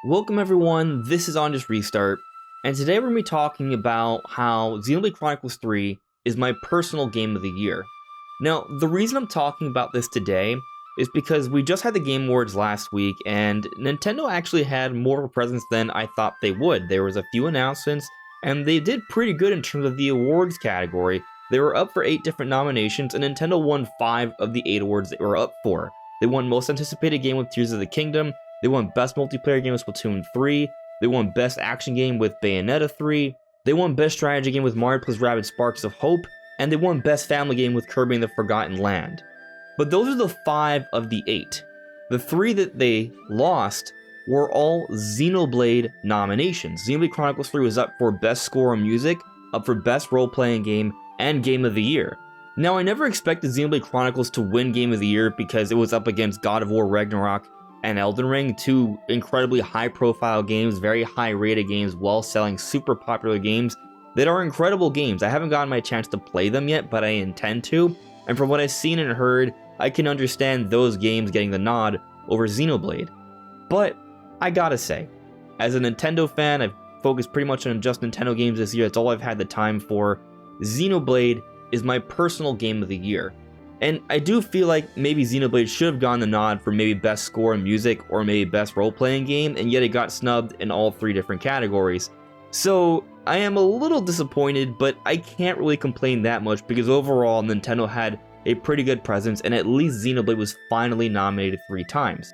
Welcome everyone, this is On Just Restart, and today we're going to be talking about how Xenoblade Chronicles 3 is my personal game of the year. Now, the reason I'm talking about this today is because we just had the Game Awards last week, and Nintendo actually had more of a presence than I thought they would. There was a few announcements, and they did pretty good in terms of the awards category. They were up for 8 different nominations, and Nintendo won 5 of the 8 awards they were up for. They won Most Anticipated Game with Tears of the Kingdom, they won Best Multiplayer Game with Splatoon 3, they won Best Action Game with Bayonetta 3, they won Best Strategy Game with Mario + Rabbids Sparks of Hope, and they won Best Family Game with Kirby and the Forgotten Land. But those are the 5 of the 8. The 3 that they lost were all Xenoblade nominations. Xenoblade Chronicles 3 was up for Best Score on Music, up for Best Role-Playing Game, and Game of the Year. Now, I never expected Xenoblade Chronicles to win Game of the Year because it was up against God of War Ragnarok and Elden Ring, 2 incredibly high-profile games, very high-rated games, well-selling, super popular games that are incredible games. I haven't gotten my chance to play them yet, but I intend to, and from what I've seen and heard, I can understand those games getting the nod over Xenoblade. But I gotta say, as a Nintendo fan, I've focused pretty much on just Nintendo games this year. That's all I've had the time for. Xenoblade is my personal game of the year. And I do feel like maybe Xenoblade should have gotten the nod for maybe Best Score in Music or maybe Best Role-Playing Game, and yet it got snubbed in all 3 different categories. So I am a little disappointed, but I can't really complain that much because overall Nintendo had a pretty good presence, and at least Xenoblade was finally nominated 3 times.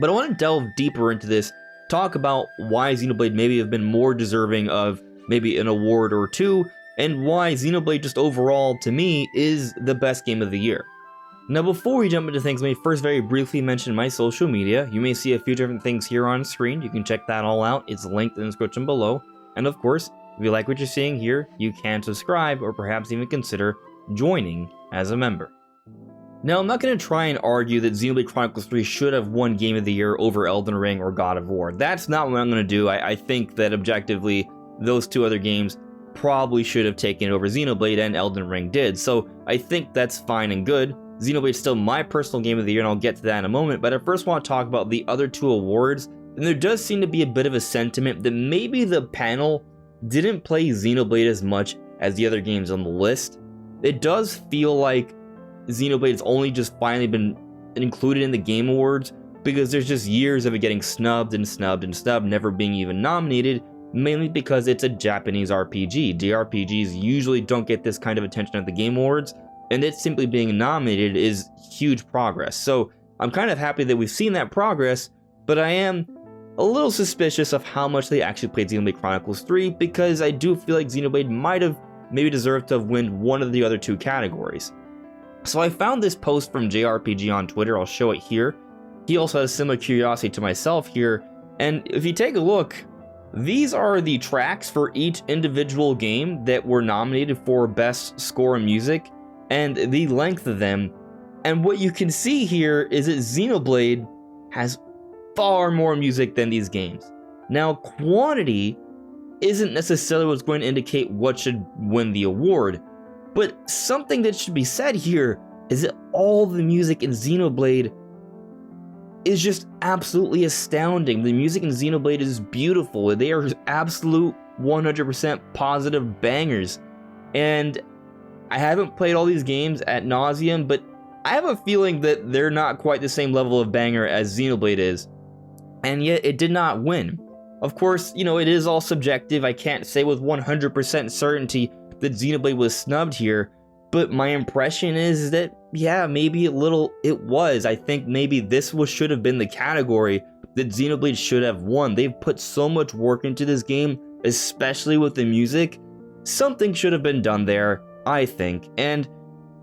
But I want to delve deeper into this, talk about why Xenoblade maybe have been more deserving of maybe an award or 2, and why Xenoblade just overall, to me, is the best game of the year. Now, before we jump into things, let me first very briefly mention my social media. You may see a few different things here on screen. You can check that all out. It's linked in the description below. And of course, if you like what you're seeing here, you can subscribe or perhaps even consider joining as a member. Now, I'm not going to try and argue that Xenoblade Chronicles 3 should have won Game of the Year over Elden Ring or God of War. That's not what I'm going to do. I think that objectively, those 2 other games probably should have taken over Xenoblade, and Elden Ring did, so I think that's fine and good. Xenoblade is still my personal game of the year, and I'll get to that in a moment, but I first want to talk about the other 2 awards, and there does seem to be a bit of a sentiment that maybe the panel didn't play Xenoblade as much as the other games on the list. It does feel like Xenoblade has only just finally been included in the Game Awards because there's just years of it getting snubbed and snubbed and snubbed, never being even nominated, mainly because it's a Japanese RPG. JRPGs usually don't get this kind of attention at the Game Awards, and it simply being nominated is huge progress. So I'm kind of happy that we've seen that progress, but I am a little suspicious of how much they actually played Xenoblade Chronicles 3, because I do feel like Xenoblade might have maybe deserved to have won one of the other 2 categories. So I found this post from JRPG on Twitter. I'll show it here. He also has a similar curiosity to myself here, and if you take a look, these are the tracks for each individual game that were nominated for Best Score in Music, and the length of them. And what you can see here is that Xenoblade has far more music than these games. Now, quantity isn't necessarily what's going to indicate what should win the award, but something that should be said here is that all the music in Xenoblade is just absolutely astounding. The music in Xenoblade is beautiful. They are absolute 100% positive bangers. And I haven't played all these games ad nauseum, but I have a feeling that they're not quite the same level of banger as Xenoblade is. And yet it did not win. Of course, you know, it is all subjective. I can't say with 100% certainty that Xenoblade was snubbed here, but my impression is that, yeah, maybe it was. I think maybe this should have been the category that Xenoblade should have won. They've put so much work into this game, especially with the music. Something should have been done there, I think. And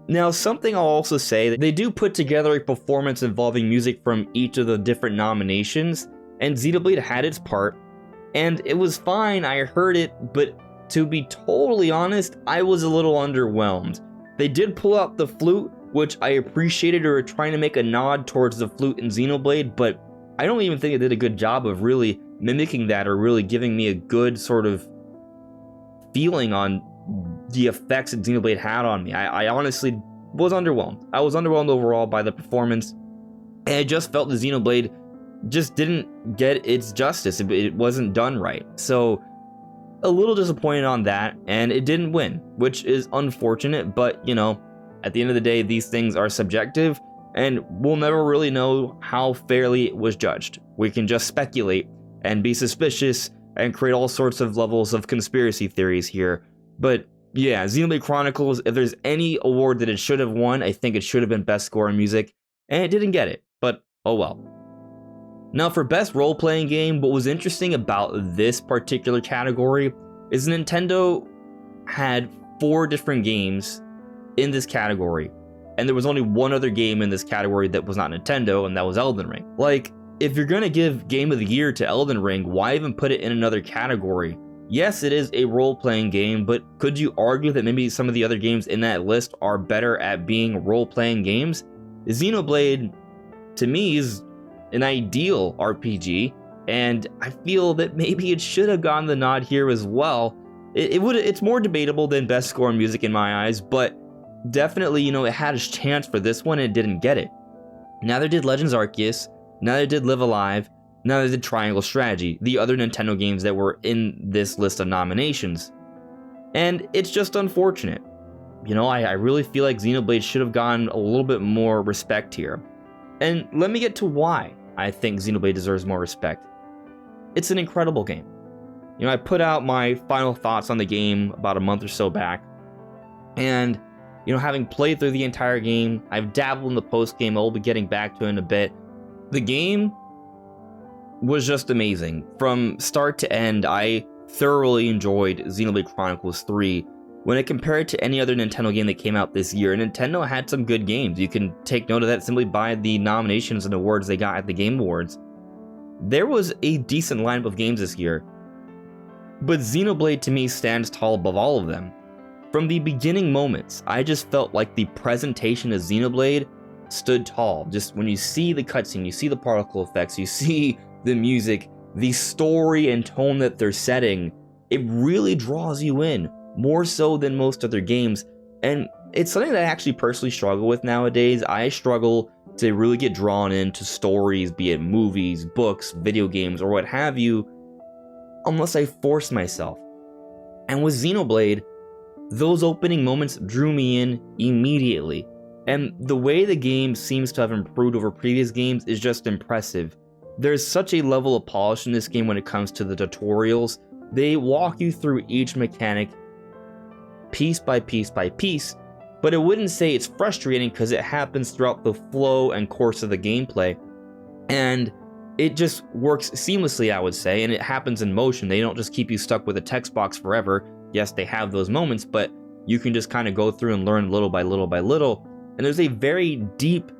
now, something I'll also say, they do put together a performance involving music from each of the different nominations, and Xenoblade had its part, and it was fine, I heard it, but to be totally honest, I was a little underwhelmed. They did pull out the flute, which I appreciated, or were trying to make a nod towards the flute in Xenoblade, but I don't even think it did a good job of really mimicking that or really giving me a good sort of feeling on the effects that Xenoblade had on me. I honestly was underwhelmed. I was underwhelmed overall by the performance, and I just felt that Xenoblade just didn't get its justice. It wasn't done right. So a little disappointed on that, and it didn't win, which is unfortunate, but you know, at the end of the day, these things are subjective, and we'll never really know how fairly it was judged. We can just speculate and be suspicious and create all sorts of levels of conspiracy theories here. But yeah, Xenoblade Chronicles, if there's any award that it should have won, I think it should have been Best Score in Music, and it didn't get it, but oh well. Now for Best Role-Playing Game, what was interesting about this particular category is Nintendo had 4 different games in this category, and there was only one other game in this category that was not Nintendo, and that was Elden Ring. Like, if you're gonna give Game of the Year to Elden Ring, why even put it in another category? Yes, it is a role-playing game, but could you argue that maybe some of the other games in that list are better at being role-playing games? Xenoblade, to me, is an ideal RPG, and I feel that maybe it should have gotten the nod here as well. It's more debatable than Best Score in Music in my eyes, but definitely, you know, it had its chance for this one and it didn't get it. Neither did Legends Arceus, neither did Live Alive, neither did Triangle Strategy, the other Nintendo games that were in this list of nominations. And it's just unfortunate. You know, I really feel like Xenoblade should have gotten a little bit more respect here. And let me get to why I think Xenoblade deserves more respect. It's an incredible game. You know, I put out my final thoughts on the game about a month or so back, and you know, having played through the entire game, I've dabbled in the post-game, I'll be getting back to it in a bit. The game was just amazing. From start to end, I thoroughly enjoyed Xenoblade Chronicles 3. When I compare it to any other Nintendo game that came out this year, Nintendo had some good games. You can take note of that simply by the nominations and awards they got at the Game Awards. There was a decent lineup of games this year, but Xenoblade to me stands tall above all of them. From the beginning moments, I just felt like the presentation of Xenoblade stood tall. Just when you see the cutscene, you see the particle effects, you see the music, the story and tone that they're setting, it really draws you in, more so than most other games. And it's something that I actually personally struggle with nowadays. I struggle to really get drawn into stories, be it movies, books, video games, or what have you, unless I force myself. And with Xenoblade, those opening moments drew me in immediately. And the way the game seems to have improved over previous games is just impressive. There's such a level of polish in this game when it comes to the tutorials. They walk you through each mechanic piece by piece by piece, but I wouldn't say it's frustrating because it happens throughout the flow and course of the gameplay. And it just works seamlessly, I would say, and it happens in motion. They don't just keep you stuck with a text box forever. Yes, they have those moments, but you can just kind of go through and learn little by little by little. And there's a very deep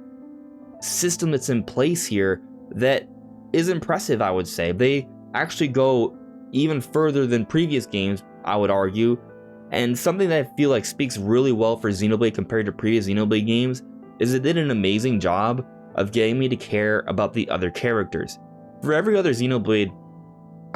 system that's in place here that is impressive, I would say. They actually go even further than previous games, I would argue. And something that I feel like speaks really well for Xenoblade compared to previous Xenoblade games is it did an amazing job of getting me to care about the other characters. For every other Xenoblade,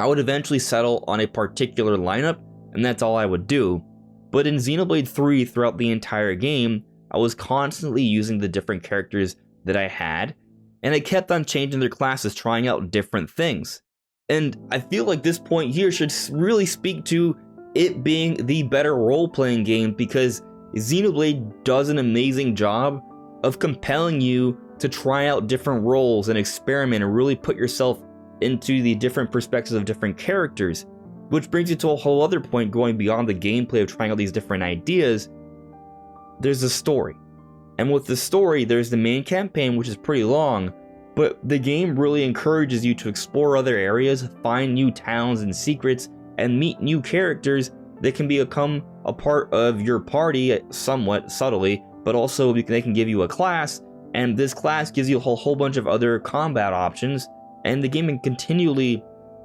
I would eventually settle on a particular lineup, and that's all I would do. But in Xenoblade 3, throughout the entire game, I was constantly using the different characters that I had, and I kept on changing their classes, trying out different things. And I feel like this point here should really speak to it being the better role-playing game, because Xenoblade does an amazing job of compelling you to try out different roles and experiment and really put yourself into the different perspectives of different characters. Which brings you to a whole other point going beyond the gameplay of trying out these different ideas. There's a story. And with the story, there's the main campaign, which is pretty long, but the game really encourages you to explore other areas, find new towns and secrets, and meet new characters that can become a part of your party somewhat subtly, but also they can give you a class, and this class gives you a whole bunch of other combat options, and the game continually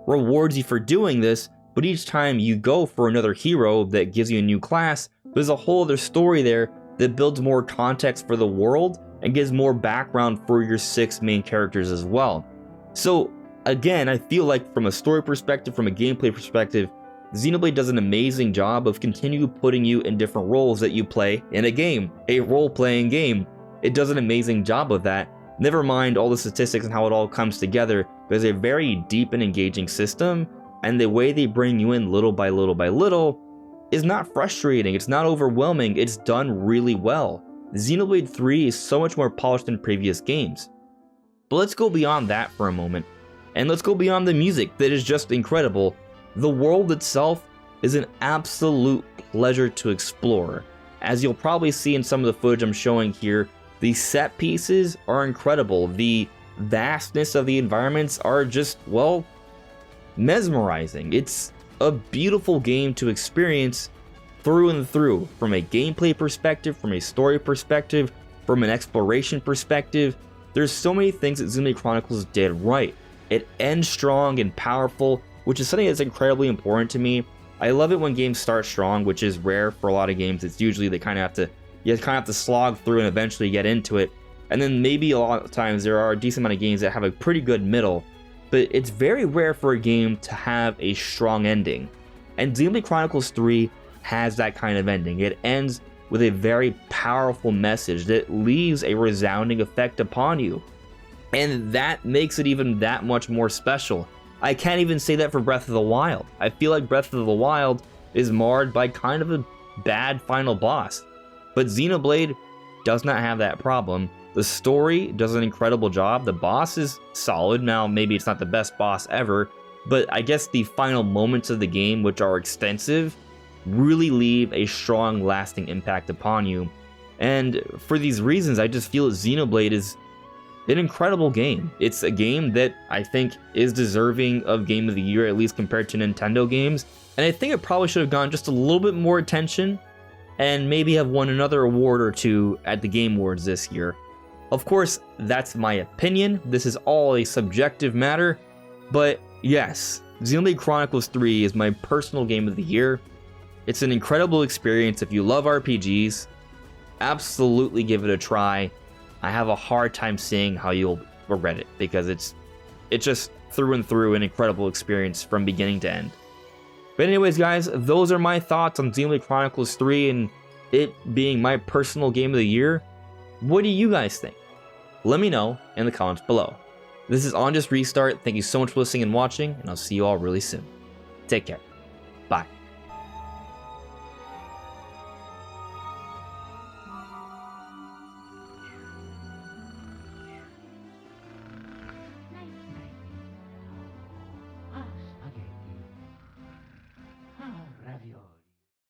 rewards you for doing this. But each time you go for another hero that gives you a new class, there's a whole other story there that builds more context for the world and gives more background for your 6 main characters as well. So again, I feel like from a story perspective, from a gameplay perspective, Xenoblade does an amazing job of continually putting you in different roles that you play in a game, a role-playing game. It does an amazing job of that, Never mind all the statistics and how it all comes together, there's a very deep and engaging system, and the way they bring you in little by little by little is not frustrating, it's not overwhelming, it's done really well. Xenoblade 3 is so much more polished than previous games. But let's go beyond that for a moment, and let's go beyond the music that is just incredible. The world itself is an absolute pleasure to explore. As you'll probably see in some of the footage I'm showing here, the set pieces are incredible. The vastness of the environments are just, well, mesmerizing. It's a beautiful game to experience through and through, from a gameplay perspective, from a story perspective, from an exploration perspective. There's so many things that Xenoblade Chronicles did right. It ends strong and powerful, which is something that's incredibly important to me. I love it when games start strong, which is rare for a lot of games. It's usually you kind of have to slog through and eventually get into it. And then maybe a lot of times there are a decent amount of games that have a pretty good middle, but it's very rare for a game to have a strong ending. And Xenoblade Chronicles 3 has that kind of ending. It ends with a very powerful message that leaves a resounding effect upon you. And that makes it even that much more special. I can't even say that for Breath of the Wild. I feel like Breath of the Wild is marred by kind of a bad final boss. But Xenoblade does not have that problem. The story does an incredible job. The boss is solid. Now, maybe it's not the best boss ever, but I guess the final moments of the game, which are extensive, really leave a strong, lasting impact upon you. And for these reasons, I just feel that Xenoblade is an incredible game. It's a game that I think is deserving of Game of the Year, at least compared to Nintendo games. And I think it probably should have gotten just a little bit more attention and maybe have won another award or two at the Game Awards this year. Of course, that's my opinion. This is all a subjective matter. But yes, Xenoblade Chronicles 3 is my personal Game of the Year. It's an incredible experience. If you love RPGs, absolutely give it a try. I have a hard time seeing how you'll regret it, because it's just through and through an incredible experience from beginning to end. But anyways, guys, those are my thoughts on Xenoblade Chronicles 3 and it being my personal Game of the Year. What do you guys think? Let me know in the comments below. This is On Just Restart. Thank you so much for listening and watching, and I'll see you all really soon. Take care. Bye.